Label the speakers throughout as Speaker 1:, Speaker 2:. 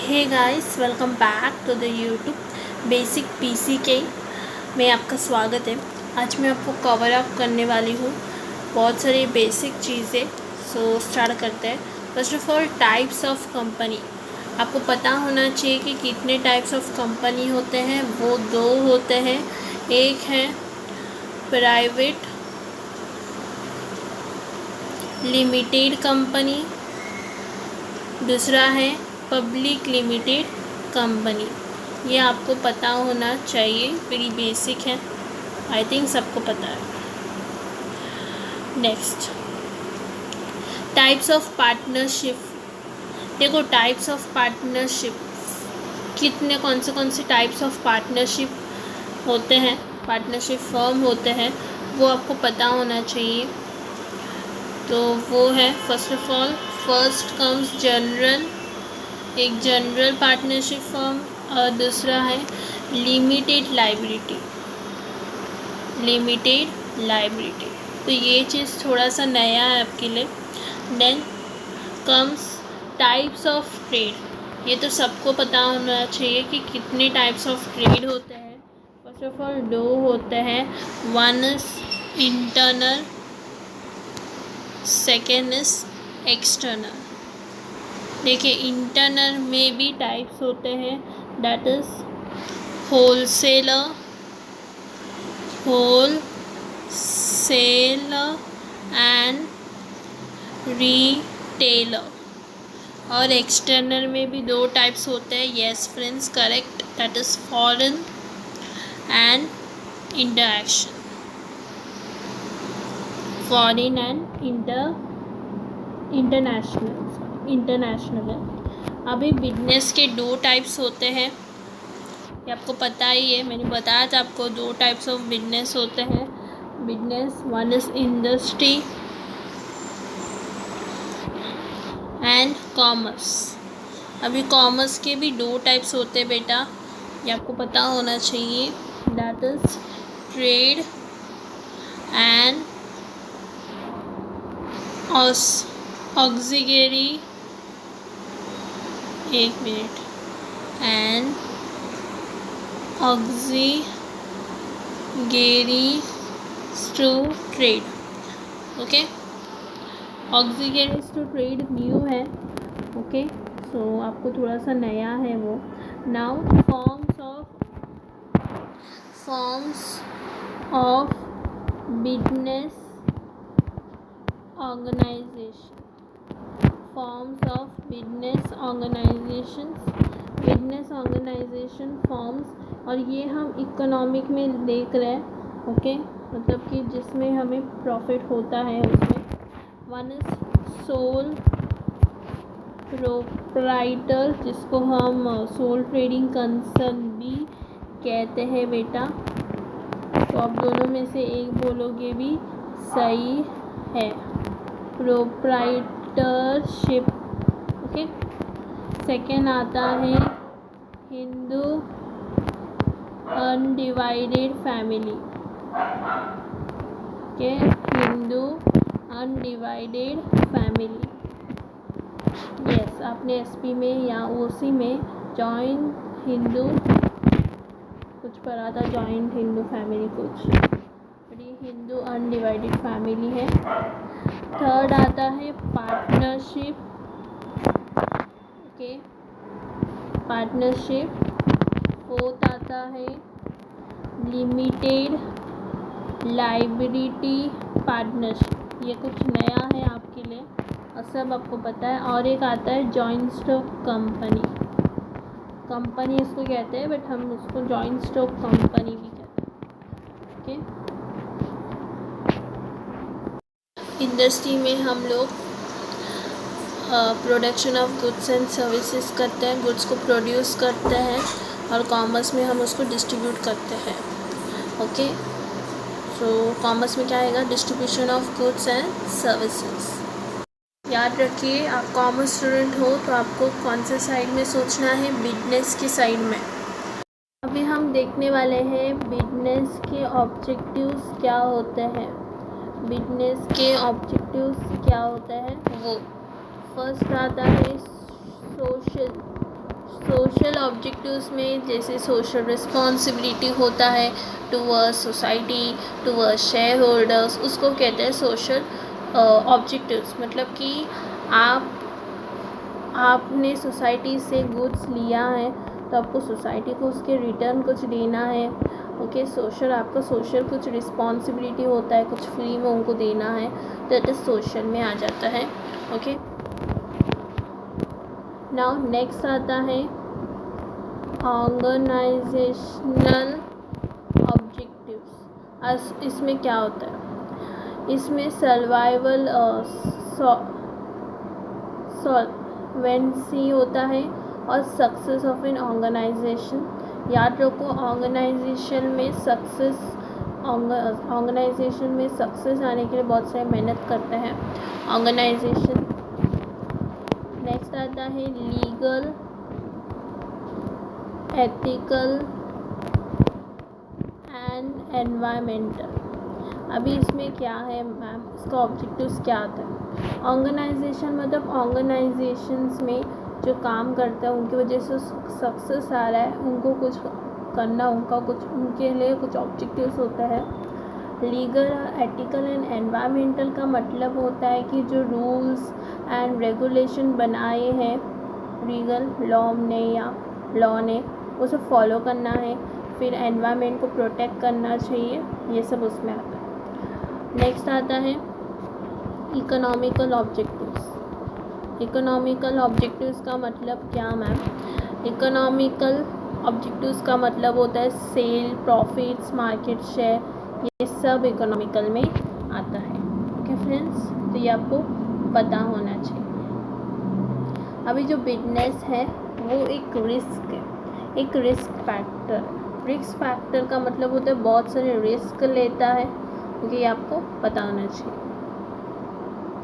Speaker 1: Hey guys, welcome back to the YouTube basic PCK में आपका स्वागत है। आज मैं आपको कवर अप करने वाली हूँ बहुत सारी बेसिक चीज़ें। सो स्टार्ट करते हैं। First of all, types of company. आपको पता होना चाहिए कि कितने टाइप्स ऑफ कंपनी होते हैं। वो दो होते हैं। एक है प्राइवेट लिमिटेड कंपनी, दूसरा है पब्लिक लिमिटेड कंपनी। ये आपको पता होना चाहिए, वेरी बेसिक है, आई थिंक सबको पता है। Next, types of partnership. देखो, टाइप्स ऑफ पार्टनरशिप कितने कौन से टाइप्स ऑफ पार्टनरशिप होते हैं, पार्टनरशिप फर्म होते हैं, वो आपको पता होना चाहिए। तो वो है, first of all, first comes general, एक जनरल पार्टनरशिप फर्म, और दूसरा है लिमिटेड लायबिलिटी। लिमिटेड लायबिलिटी, तो ये चीज़ थोड़ा सा नया है आपके लिए। Then comes types of trade. ये तो सबको पता होना चाहिए कि कितने टाइप्स ऑफ ट्रेड होते हैं। फर्स्ट ऑफ ऑल, दो होते हैं। One is internal, second is external. देखिए, इंटरनल में भी टाइप्स होते हैं, that is wholesaler and retailer. और एक्सटर्नल में भी दो टाइप्स होते हैं। Yes friends, correct, that is foreign and interaction. Foreign and international है। अभी बिजनेस के दो टाइप्स होते हैं, ये आपको पता ही है, मैंने बताया था आपको। दो टाइप्स ऑफ बिजनेस होते हैं। Business, one is industry and commerce. अभी कॉमर्स के भी दो टाइप्स होते हैं बेटा, ये आपको पता होना चाहिए, that is trade and auxiliary, एक minute, and auxiliary to trade. Okay, auxiliary to trade new है। ओके, सो आपको थोड़ा सा नया है वो। Now, forms of business organization. Forms of business organization forms, और ये हम इकोनॉमिक में देख रहे हैं। ओके, मतलब कि जिसमें हमें प्रॉफिट होता है उसमें। वन इज सोल प्रोप्राइटर, जिसको हम सोल ट्रेडिंग कंसर्न भी कहते हैं बेटा। तो आप दोनों में से एक बोलोगे भी सही है, प्रोप्राइटरशिप। ओके, सेकेंड आता है Hindu undivided family. Okay, Hindu undivided family. Yes, आपने एसपी में या ओसी में जॉइंट हिंदू कुछ पढ़ा था, जॉइंट हिंदू फैमिली कुछ, ये हिंदू अनडिवाइडेड फैमिली है। थर्ड आता है पार्टनरशिप। Okay, partnership. फोर्थ आता है लिमिटेड लायबिलिटी पार्टनरशिप। ये कुछ नया है आपके लिए और सब आपको पता है। और एक आता है जॉइंट स्टॉक कंपनी इसको कहते हैं, बट हम इसको जॉइंट स्टॉक कंपनी भी कहते हैं। ओके, इंडस्ट्री में हम लोग production of goods and services करते हैं, गुड्स को प्रोड्यूस करते हैं, और कॉमर्स में हम उसको डिस्ट्रीब्यूट करते हैं। ओके, सो कॉमर्स में क्या आएगा, distribution of goods and services. याद रखिए, आप कॉमर्स स्टूडेंट हो तो आपको कौन से साइड में सोचना है, बिजनेस की साइड में। अभी हम देखने वाले हैं बिजनेस के ऑब्जेक्टिव्स क्या होते हैं। बिजनेस के ऑब्जेक्टिव्स क्या होते हैं वो, फर्स्ट आता है ऑब्जेक्टिव्स में जैसे सोशल रिस्पॉन्सिबिलिटी होता है towards society, towards share holders, उसको कहते हैं सोशल ऑब्जेक्टिव्स। मतलब कि आपने सोसाइटी से गुड्स लिया है तो आपको सोसाइटी को उसके रिटर्न कुछ देना है। ओके, सोशल आपका सोशल कुछ रिस्पॉन्सिबिलिटी होता है, कुछ फ्री में उनको देना है, तो दैट इज़ सोशल में आ जाता है। ओके, नाउ नेक्स्ट आता है ऑर्गेनाइजेशनल ऑब्जेक्टिव्स। इसमें क्या होता है, इसमें सर्वाइवल सॉल्वेंसी होता है और सक्सेस ऑफ एन ऑर्गेनाइजेशन। याद रखो, ऑर्गेनाइजेशन में सक्सेस आने के लिए बहुत सारी मेहनत करते हैं ऑर्गेनाइजेशन। नेक्स्ट आता है लीगल, एथिकल एंड एनवायरमेंटल। अभी इसमें क्या है मैम, इसका ऑब्जेक्टिव्स क्या आता है? ऑर्गेनाइजेशन मतलब ऑर्गेनाइजेशंस में जो काम करता है उनकी वजह से सक्सेस आ रहा है, उनको कुछ करना, उनके लिए कुछ ऑब्जेक्टिव्स होता है। लीगल, एथिकल एंड एनवायरमेंटल का मतलब होता है कि जो रूल्स एंड रेगुलेशन बनाए हैं लीगल लॉ ने उसे फॉलो करना है, फिर एनवायरनमेंट को प्रोटेक्ट करना चाहिए, ये सब उसमें आता है। नेक्स्ट आता है इकोनॉमिकल ऑब्जेक्टिव्स। इकोनॉमिकल ऑब्जेक्टिव्स का मतलब क्या मैम? इकोनॉमिकल ऑब्जेक्टिव्स का मतलब होता है सेल, प्रॉफिट्स, मार्केट शेयर, ये सब इकोनॉमिकल में आता है। ओके फ्रेंड्स, तो ये आपको पता होना चाहिए। अभी जो बिजनेस है वो एक रिस्क है, एक रिस्क फैक्टर। रिस्क फैक्टर का मतलब होता है बहुत सारे रिस्क लेता है, क्योंकि ये आपको पता होना चाहिए।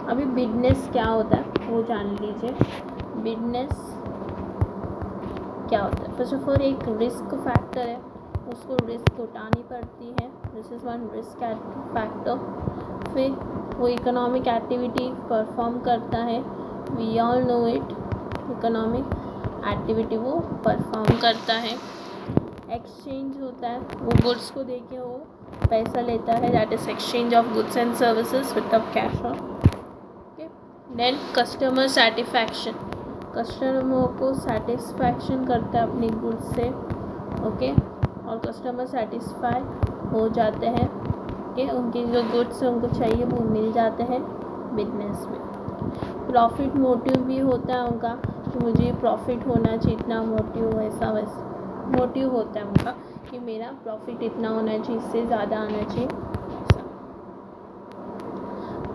Speaker 1: अभी बिजनेस क्या होता है वो जान लीजिए। बिजनेस क्या होता है? फर्स्ट ऑफ ऑल एक रिस्क फैक्टर है, उसको रिस्क उठानी पड़ती है, this is one risk factor. फिर वो इकोनॉमिक एक्टिविटी परफॉर्म करता है, we all know it, economic activity वो परफॉर्म करता है। एक्सचेंज होता है, वो गुड्स को दे के वो पैसा लेता है, that is exchange of goods and services with cash on. Okay, then customer satisfaction, customer को सेटिस्फैक्शन करता है अपनी गुड्स से। ओके, और कस्टमर सेटिस्फाई हो जाते हैं, ओके, उनकी जो गुड्स उनको चाहिए वो मिल जाते हैं बिजनेस में। प्रॉफिट मोटिव भी होता है उनका कि मुझे प्रॉफिट होना चाहिए, इतना मोटिव, ऐसा वैसा मोटिव होता है उनका कि मेरा प्रॉफिट इतना होना चाहिए, इससे ज़्यादा आना चाहिए।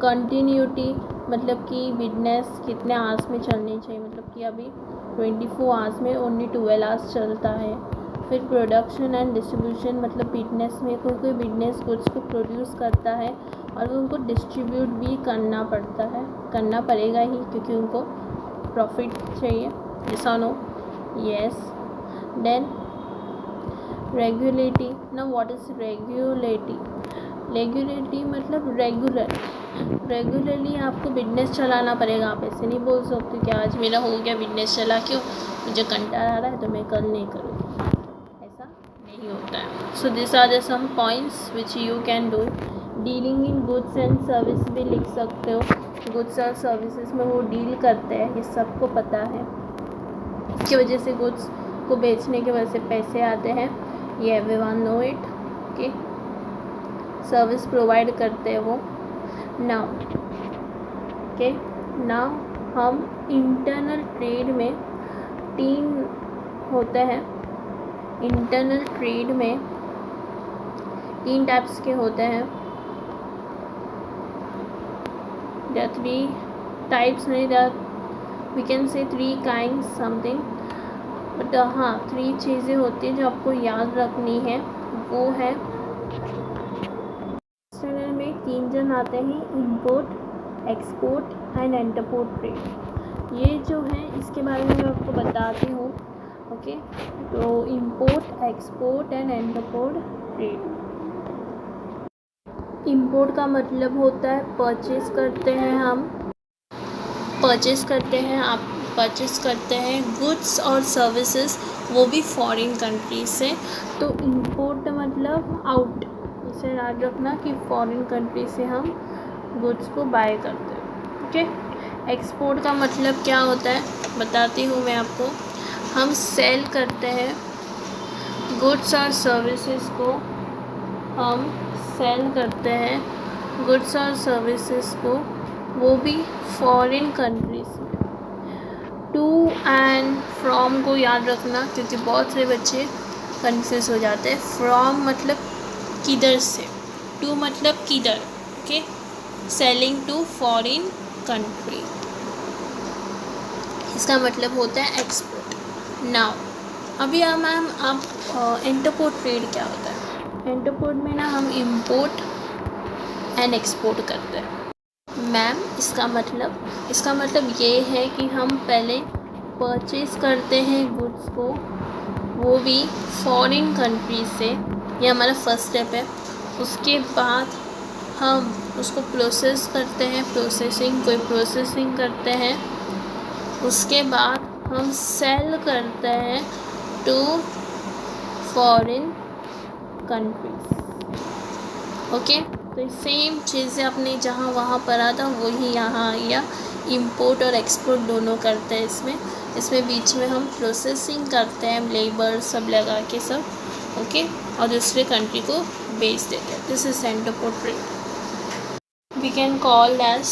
Speaker 1: कंटिन्यूटी मतलब कि बिजनेस कितने आवर्स में चलनी चाहिए, मतलब कि अभी 24 आवर्स में ओनली 12 आवर्स चलता है। फिर प्रोडक्शन एंड डिस्ट्रीब्यूशन मतलब बिजनेस में कोई बिजनेस गुड्स को प्रोड्यूस करता है और उनको डिस्ट्रीब्यूट भी करना पड़ता है, करना पड़ेगा ही, क्योंकि उनको प्रॉफिट चाहिए। ऐसा नो, यस। देन रेगुलेटी। ना व्हाट इज़ रेगुलेटी? रेगुलेटी मतलब रेगुलरली आपको बिजनेस चलाना पड़ेगा। आप ऐसे नहीं बोल सकते कि आज मेरा हो गया बिजनेस चला, क्यों, मुझे कंटाळा आ रहा है तो मैं कल नहीं करूँगी, ऐसा नहीं होता है। So this are the some points which you can do. Dealing in goods and service भी लिख सकते हो, गुड्स और सर्विसेज में वो डील करते हैं, ये सबको पता है। इसकी वजह से गुड्स को बेचने की वजह से पैसे आते हैं, ये everyone know it. Okay, service provide करते हैं वो। नाउ ओके, नाउ हम इंटरनल ट्रेड में 3 होते हैं। इंटरनल ट्रेड में 3 टाइप्स के होते हैं। There are 3 types, नहीं, there are we can say 3 kinds something, but हाँ 3 चीज़ें होती हैं जो आपको याद रखनी है। वो है एक्सटर्नल में 3 जन आते हैं, import, export and entrepot trade. ये जो है इसके बारे में मैं आपको बताती हूँ। ओके, तो import, export and entrepot trade. Import का मतलब होता है परचेज़ करते हैं हम, परचेज़ करते हैं आप परचेस करते हैं गुड्स और सर्विसेज, वो भी फॉरेन कंट्री से। तो इंपोर्ट मतलब आउट, इसे याद रखना कि फॉरेन कंट्री से हम गुड्स को बाय करते हैं। ओके, एक्सपोर्ट का मतलब क्या होता है बताती हूँ मैं आपको। हम सेल करते हैं गुड्स और सर्विसेज को, हम सेल करते हैं गुड्स और सर्विसेज को, वो भी फॉरेन कंट्रीज में। टू एंड फ्रॉम को याद रखना, क्योंकि बहुत से बच्चे कंफ्यूज हो जाते हैं। फ्रॉम मतलब किधर से, टू मतलब किधर। Okay, selling to foreign country, इसका मतलब होता है एक्सपोर्ट। नाउ अभी मैम आप इंटरपोर्ट ट्रेड क्या होता है? इंटरपोर्ट में ना हम इंपोर्ट एंड एक्सपोर्ट करते हैं। मैम इसका मतलब ये है कि हम पहले परचेज़ करते हैं गुड्स को, वो भी फॉरेन कंट्री से, ये हमारा फर्स्ट स्टेप है। उसके बाद हम उसको प्रोसेस करते हैं, प्रोसेसिंग करते हैं। उसके बाद हम सेल करते हैं टू फॉरेन कंट्रीज। ओके, तो सेम चीज़ें अपने जहाँ वहाँ पढ़ा था वही यहाँ आया। इंपोर्ट और एक्सपोर्ट दोनों करते हैं इसमें बीच में हम प्रोसेसिंग करते हैं, लेबर सब लगा के सब। ओके, और दूसरे कंट्री को बेच देते हैं। This is entrepot trade, we can call as